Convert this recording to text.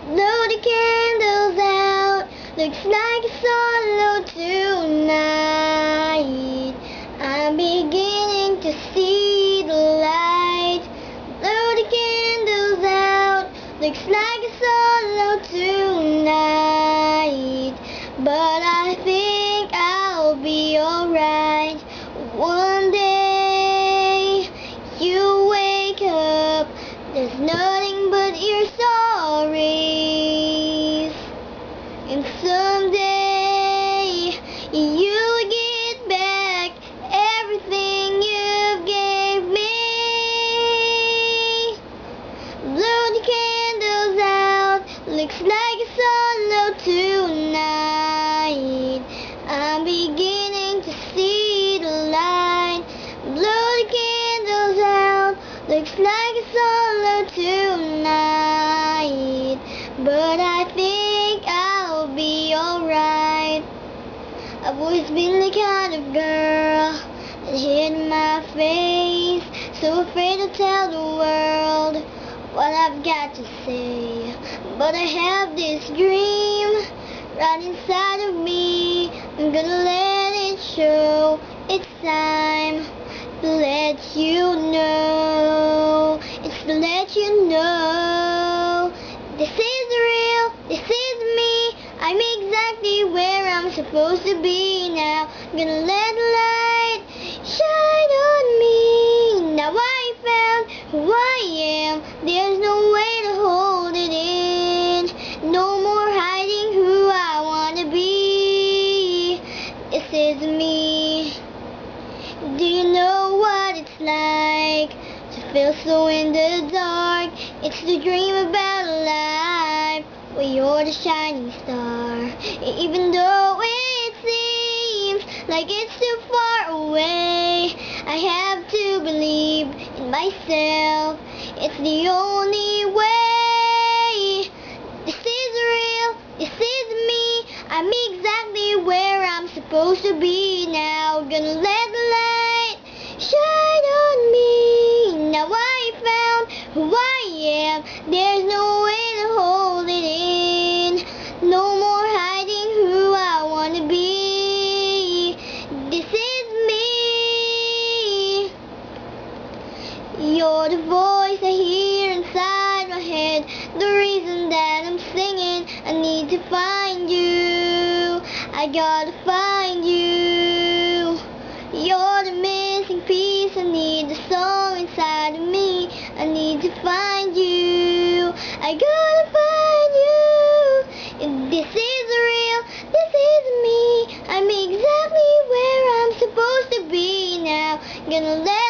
Blow the candles out, looks like a solo tonight. I'm beginning to see the light. Blow the candles out, looks like a solo tonight. But I think I'll be alright. One day you wake up, there's nothing but your sorries. And someday you'll get back everything you gave me. Blow the candles out, looks like a solo tonight. I'm beginning to see the light. Blow the candles out, looks like a solo tonight. But I think I'll be alright. I've always been the kind of girl that hid my face, so afraid to tell the world what I've got to say. But I have this dream right inside of me. I'm gonna let it show. It's time to let you know. It's to let you know. This is real, this is me. I'm exactly where I'm supposed to be now. Gonna let the light shine on me. Now I found who I am. There's no way to hold it in. No more hiding who I wanna be. This is me. Do you know what it's like to feel so in the dark? It's the dream about a life where you're the shining star. Even though it seems like it's too far away, I have to believe in myself. It's the only way. This is real, this is me. I'm exactly where I'm supposed to be now. Gonna let the light shine on me. Now I found who I am. There's no way to hold it in. No more hiding who I wanna be. This is me. You're the voice I hear inside my head. The reason that I'm singing. I need to find you. I gotta find you. You're the missing piece. I need the song inside of me. I need to find you. I gotta find you. This is real. This is me. I'm exactly where I'm supposed to be now. Gonna let